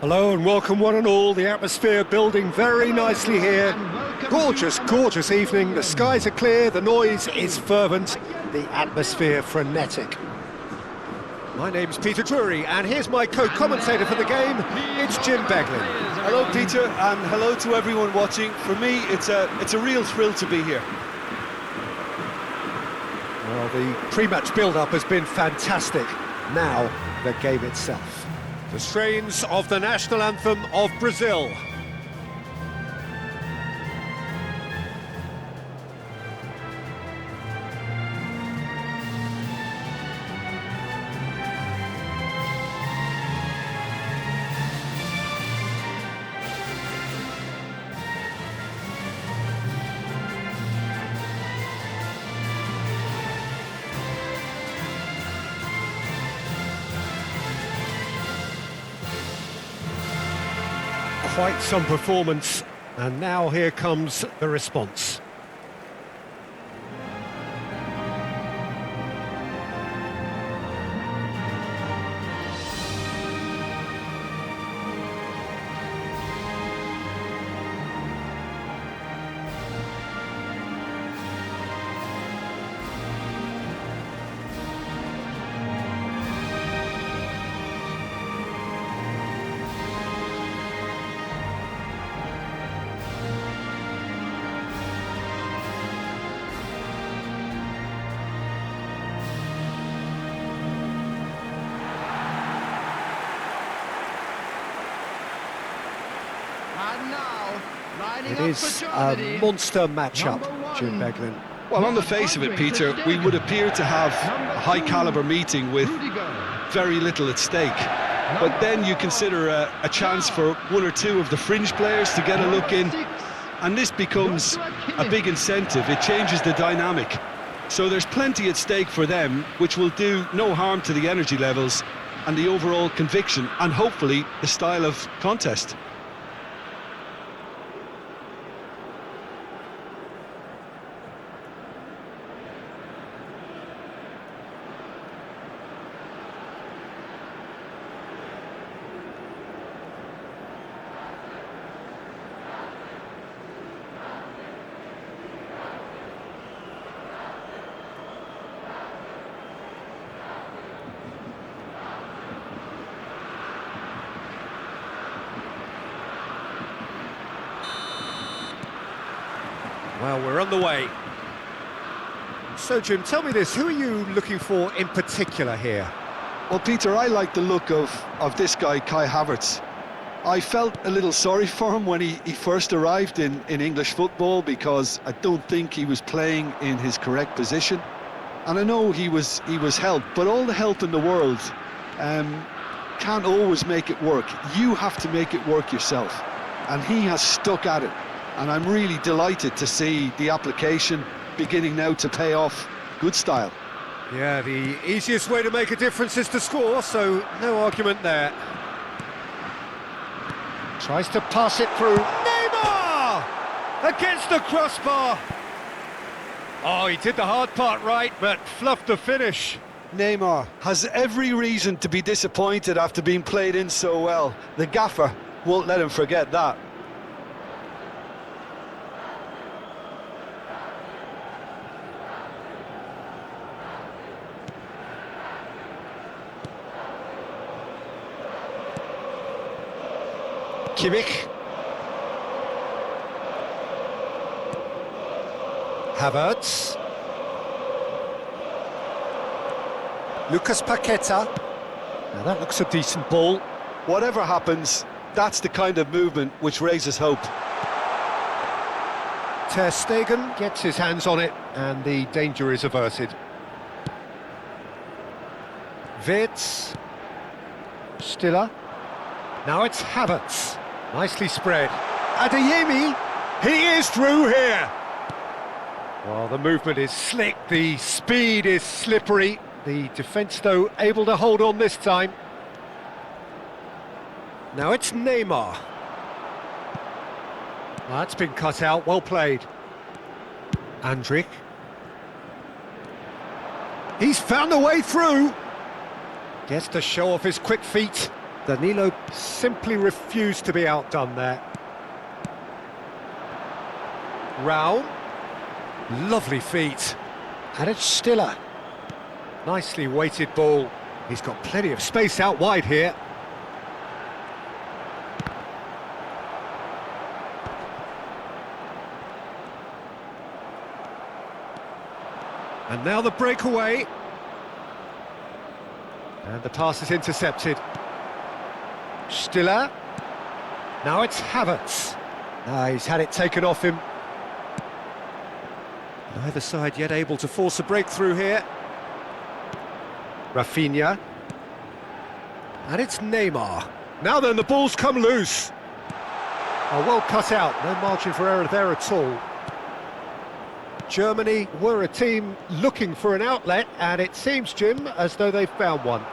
Hello and welcome one and all, the atmosphere building very nicely here. Gorgeous, gorgeous evening, the skies are clear, the noise is fervent, the atmosphere frenetic. My name's Peter Drury and here's my co-commentator for the game, it's Jim Beglin. Hello Peter and hello to everyone watching. For me it's a real thrill to be here. Well, the pre-match build-up has been fantastic. Now, the game itself. The strains of the national anthem of Brazil. Quite some performance, and now here comes the response. It is a monster matchup, Jim Beglin. Well, on the face of it, Peter, we would appear to have a high-caliber meeting with very little at stake. But then you consider a chance for one or two of the fringe players to get a look in, and this becomes a big incentive. It changes the dynamic. So there's plenty at stake for them, which will do no harm to the energy levels and the overall conviction, and hopefully the style of contest. Well, we're on the way. So, Jim, tell me this, who are you looking for in particular here? Well, Peter, I like the look of this guy, Kai Havertz. I felt a little sorry for him when he first arrived in English football, because I don't think he was playing in his correct position. And I know he was helped, but all the help in the world can't always make it work. You have to make it work yourself. And he has stuck at it. And I'm really delighted to see the application beginning now to pay off. Good style. Yeah, the easiest way to make a difference is to score, so no argument there. Tries to pass it through. Neymar! Against the crossbar! Oh, he did the hard part right, but fluffed the finish. Neymar has every reason to be disappointed after being played in so well. The gaffer won't let him forget that. Kimmich. Havertz. Lucas Paqueta. Now that looks a decent ball. Whatever happens, that's the kind of movement which raises hope. Ter Stegen gets his hands on it and the danger is averted. Wirtz. Stiller. Now it's Havertz. Nicely spread. Adeyemi, he is through here. Well, the movement is slick, the speed is slippery. The defence, though, able to hold on this time. Now it's Neymar. That's been cut out, well played. Andrić. He's found a way through. Gets to show off his quick feet. Danilo simply refused to be outdone there. Raul. Lovely feet. And it's Stiller. Nicely weighted ball. He's got plenty of space out wide here. And now the breakaway. And the pass is intercepted. Stiller. Now it's Havertz. He's had it taken off him. Neither side yet able to force a breakthrough here. Rafinha. And it's Neymar. Now then, the ball's come loose. Oh, well cut out, no margin for error there at all. Germany were a team looking for an outlet, and it seems, Jim, as though they've found one.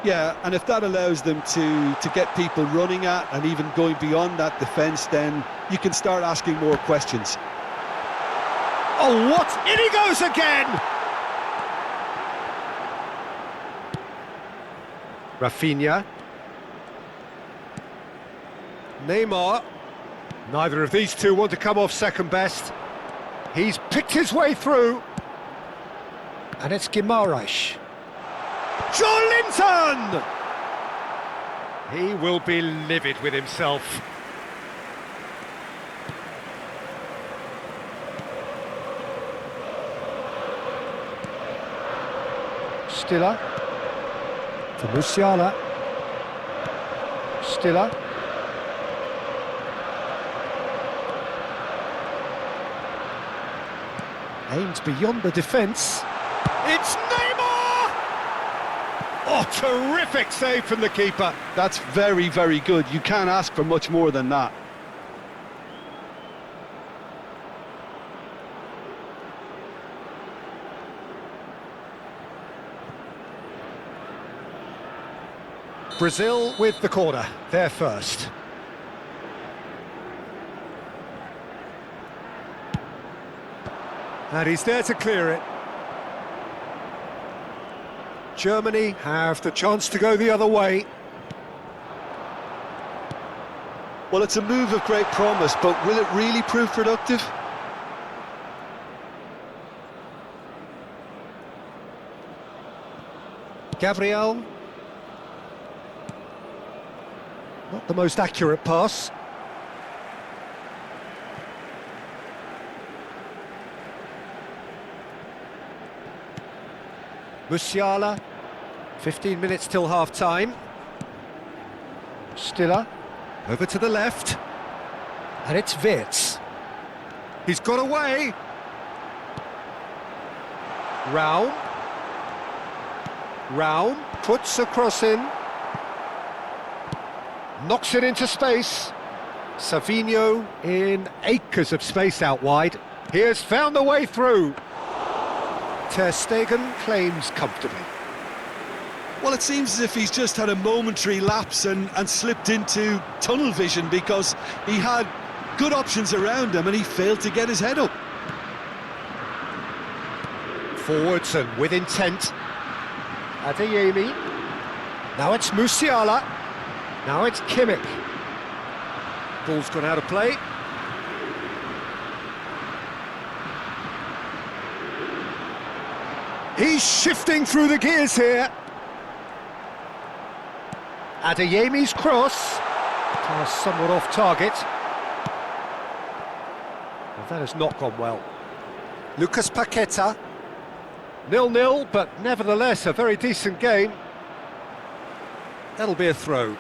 Yeah, and if that allows them to get people running at and even going beyond that defence, then you can start asking more questions. Oh, what? In he goes again! Rafinha. Neymar. Neither of these two want to come off second best. He's picked his way through. And it's Guimaraes. Joelinton! He will be livid with himself. Stiller. For Musiala. Stiller. Aims beyond the defence. It's Neymar! Oh, terrific save from the keeper. That's very, very good. You can't ask for much more than that. Brazil with the corner, they're first. And he's there to clear it. Germany have the chance to go the other way. Well, it's a move of great promise, but will it really prove productive? Gabriel. Not the most accurate pass. Musiala. 15 minutes till half-time. Stiller. Over to the left. And it's Wirtz. He's got away. Raul. Raul puts a cross in. Knocks it into space. Savinho in acres of space out wide. He has found a way through. Ter Stegen claims comfortably. Well, it seems as if he's just had a momentary lapse and slipped into tunnel vision, because he had good options around him and he failed to get his head up. Forwards and with intent. Adeyemi. Now it's Musiala. Now it's Kimmich. Ball's gone out of play. He's shifting through the gears here. Adeyemi's cross. Pass somewhat off target. Well, that has not gone well. Lucas Paqueta. 0-0, but nevertheless a very decent game. That'll be a throw.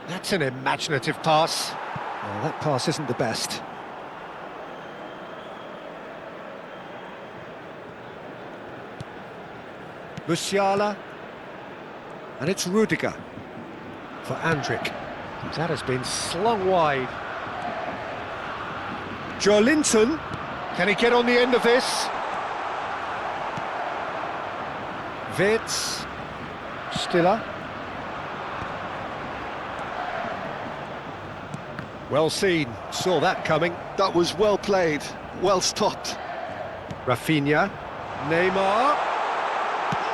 That's an imaginative pass. Well, that pass isn't the best. Musiala. And it's Rudiger for Andrik. That has been slung wide. Joelinton. Can he get on the end of this? Wirtz. Stiller. Well seen, saw that coming. That was well played, well stopped. Rafinha. Neymar.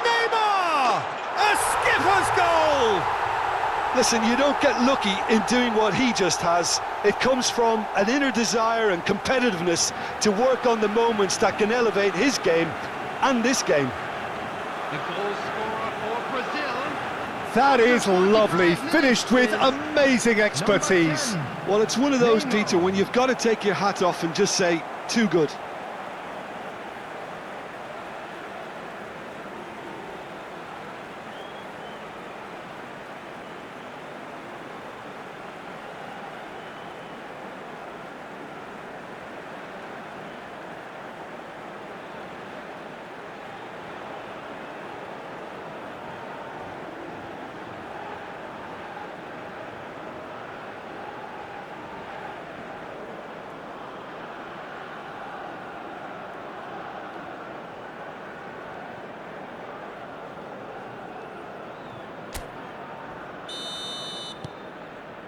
Neymar! A skipper's goal! Listen, you don't get lucky in doing what he just has. It comes from an inner desire and competitiveness to work on the moments that can elevate his game and this game. The goal scorer for Brazil. That is lovely, finished with amazing expertise. Well, it's one of those, Peter, when you've got to take your hat off and just say, too good.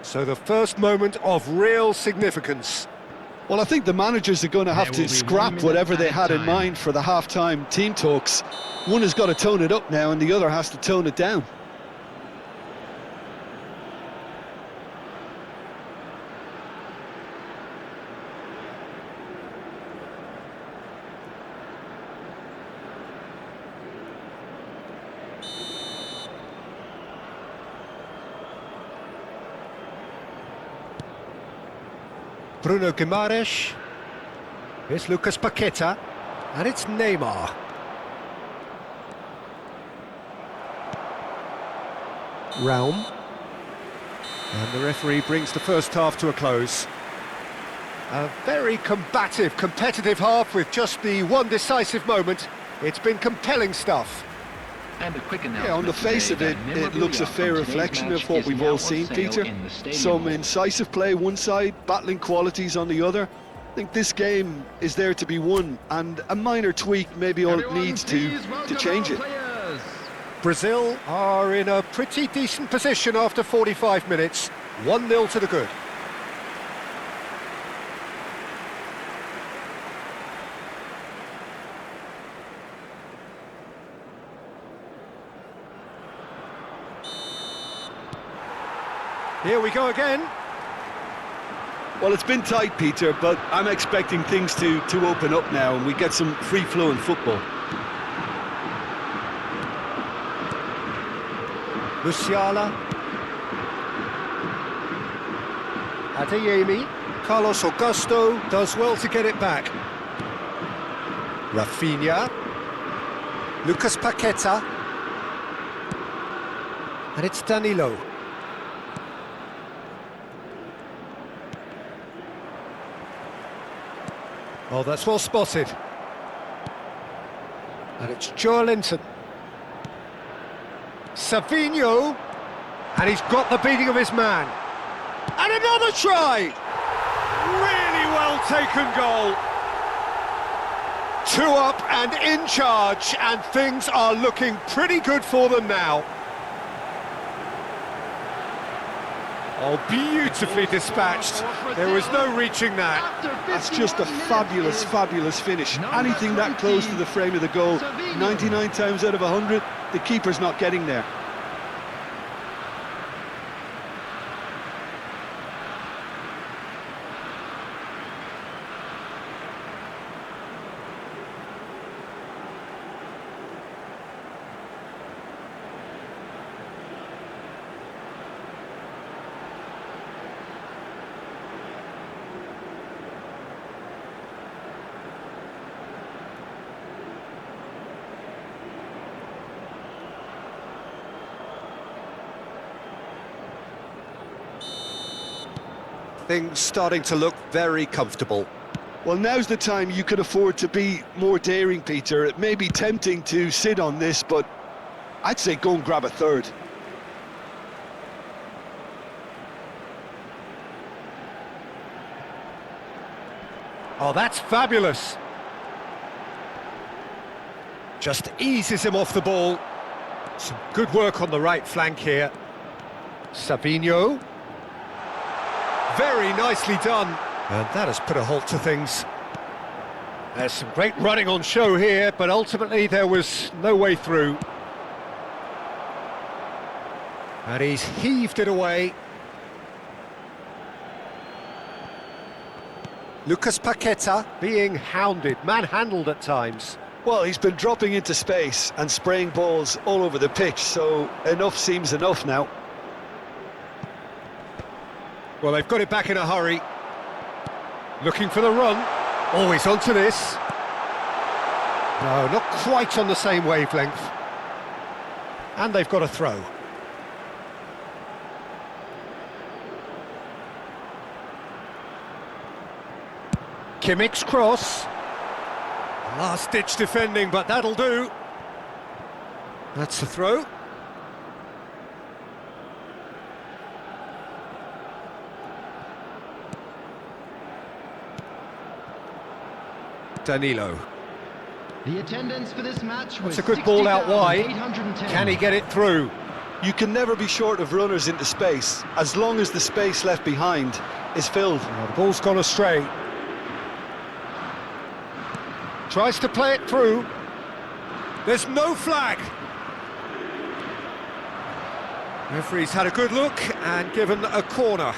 So the first moment of real significance. Well, I think the managers are going to have to scrap whatever they had in mind for the half-time team talks. One has got to tone it up now and the other has to tone it down. Bruno Guimaraes. Here's Lucas Paqueta. And it's Neymar. Raum. And the referee brings the first half to a close. A very combative, competitive half with just the one decisive moment. It's been compelling stuff. And a quick Yeah, on the face of it, it looks a fair reflection of what we've all seen, Peter. Some incisive play one side, battling qualities on the other. I think this game is there to be won, and a minor tweak may be all it needs to change it. Brazil are in a pretty decent position after 45 minutes. 1-0 to the good. Here we go again. Well, it's been tight, Peter, but I'm expecting things to open up now and we get some free-flowing football. Musiala. Adeyemi. Carlos Augusto does well to get it back. Rafinha. Lucas Paqueta. And it's Danilo. Oh, that's well spotted. And it's Joelinton. Savinho. And he's got the beating of his man. And another try! Really well taken goal. 2 up and in charge, and things are looking pretty good for them now. Oh, beautifully dispatched. There was no reaching that. That's just a fabulous, fabulous finish. Anything that close to the frame of the goal, 99 times out of 100, the keeper's not getting there. Things starting to look very comfortable. Well, now's the time you could afford to be more daring, Peter. It may be tempting to sit on this, but I'd say go and grab a third. Oh, that's fabulous. Just eases him off the ball. Some good work on the right flank here. Savinho. Very nicely done. And that has put a halt to things. There's some great running on show here, but ultimately there was no way through. And he's heaved it away. Lucas Paqueta being hounded, manhandled at times. Well, he's been dropping into space and spraying balls all over the pitch, so enough seems enough now. Well, they've got it back in a hurry. Looking for the run. Oh, he's onto this. No, not quite on the same wavelength. And they've got a throw. Kimmich's cross. Last-ditch defending, but that'll do. That's the throw. Danilo. The attendance for this match was It's a good ball out wide. 60,810. Can he get it through? You can never be short of runners into space, as long as the space left behind is filled. Well, the ball's gone astray. Tries to play it through. There's no flag. Referee's had a good look and given a corner.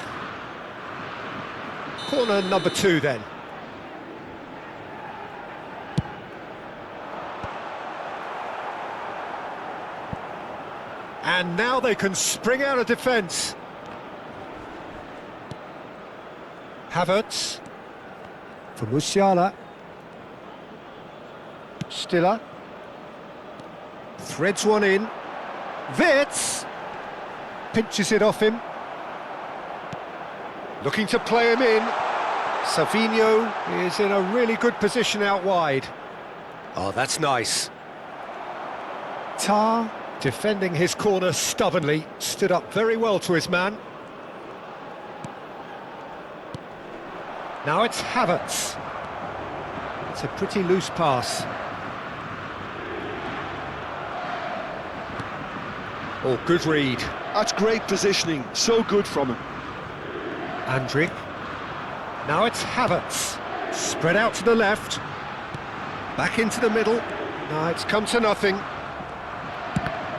Corner number 2 then. And now they can spring out of defence. Havertz for Musiala. Stiller threads one in. Wirtz pinches it off him. Looking to play him in. Savinho is in a really good position out wide. Oh, that's nice. Tar defending his corner stubbornly, stood up very well to his man. Now it's Havertz. It's a pretty loose pass. Oh, good read. That's great positioning, so good from him. Andrić. Now it's Havertz. Spread out to the left. Back into the middle. No, it's come to nothing.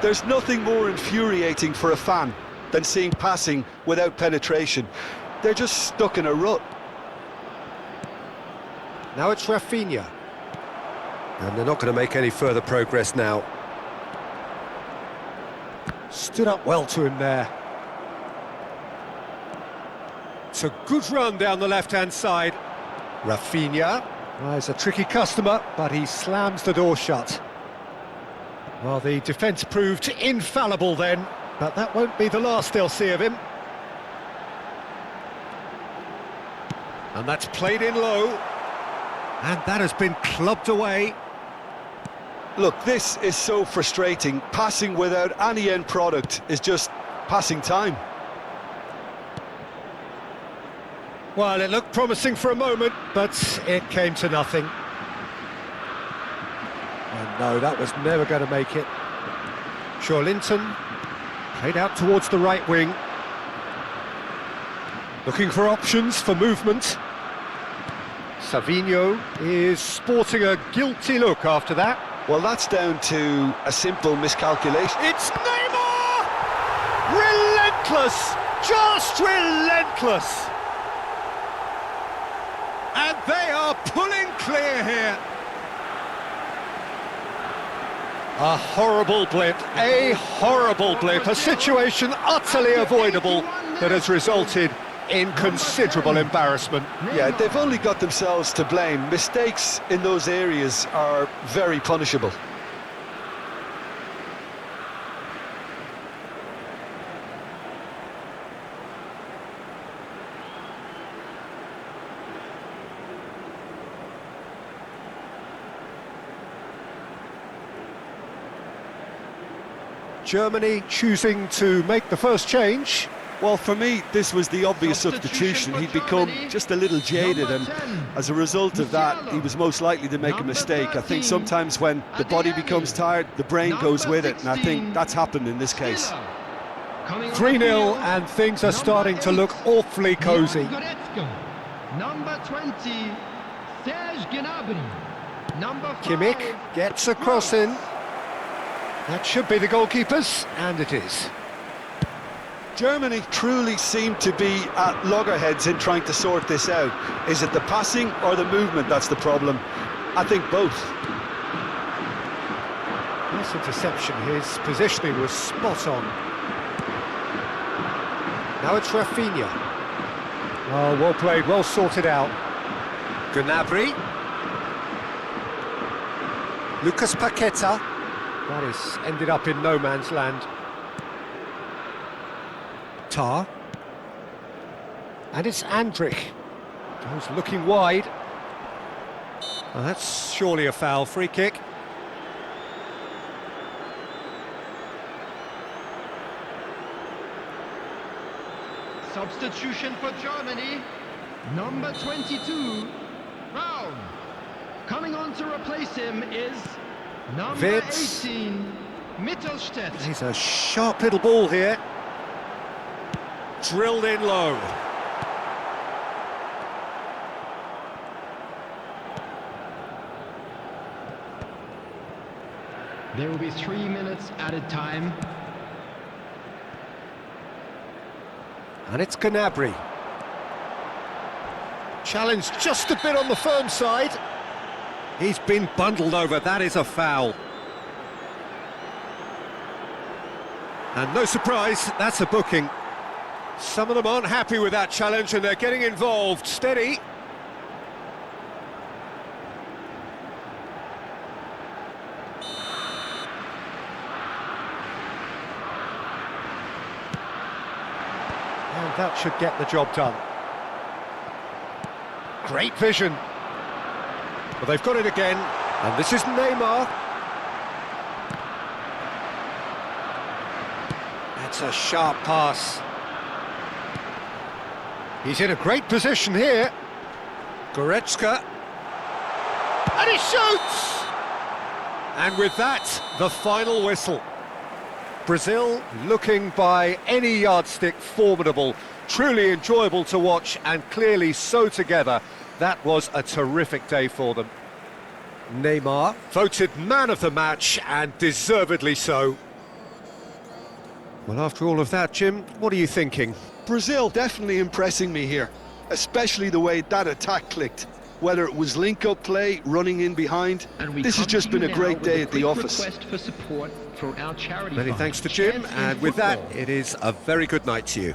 There's nothing more infuriating for a fan than seeing passing without penetration. They're just stuck in a rut. Now it's Rafinha. And they're not going to make any further progress now. Stood up well to him there. It's a good run down the left-hand side. Rafinha. Well, he's a tricky customer, but he slams the door shut. Well, the defence proved infallible then, but that won't be the last they'll see of him. And that's played in low. And that has been clubbed away. Look, this is so frustrating. Passing without any end product is just passing time. Well, it looked promising for a moment, but it came to nothing. And no, that was never going to make it. Linton played out towards the right wing. Looking for options for movement. Savinho is sporting a guilty look after that. Well, that's down to a simple miscalculation. It's Neymar! Relentless! Just relentless! And they are pulling clear here. A horrible blip, a situation utterly avoidable that has resulted in considerable embarrassment. Yeah, they've only got themselves to blame. Mistakes in those areas are very punishable. Germany choosing to make the first change. Well, for me, this was the obvious substitution. He'd become just a little jaded, and as a result of that, he was most likely to make a mistake. I think sometimes when the body becomes tired, the brain goes with it, and I think that's happened in this case. 3-0, and things are starting to look awfully cosy. Number 20, Serge Gnabry, number 5. Kimmich gets a cross in. That should be the goalkeeper's, and it is. Germany truly seem to be at loggerheads in trying to sort this out. Is it the passing or the movement that's the problem? I think both. Nice interception. His positioning was spot on. Now it's Rafinha. Oh, well played, well sorted out. Gnabry. Lucas Paqueta. That is ended up in no man's land. Tar. And it's Andrich. Goes looking wide. Well, that's surely a foul. Free kick. Substitution for Germany, number 22, Brown. Coming on to replace him is number Wits. 18, Mittelstädt. He's a sharp little ball here. Drilled in low. There will be 3 minutes added time. And it's Gnabry. Challenged just a bit on the firm side. He's been bundled over, that is a foul. And no surprise, that's a booking. Some of them aren't happy with that challenge and they're getting involved. Steady. And that should get the job done. Great vision. Well, they've got it again, and this is Neymar. That's a sharp pass. He's in a great position here. Goretzka. And he shoots! And with that, the final whistle. Brazil looking by any yardstick formidable, truly enjoyable to watch and clearly so together. That was a terrific day for them. Neymar voted man of the match and deservedly so. Well, after all of that, Jim, what are you thinking? Brazil definitely impressing me here, especially the way that attack clicked. Whether it was link-up play, running in behind, this has just been a great day at the office. Request for support for our charity Many fund. thanks to Jim, Chance in and with that, Football. it is a very good night to you.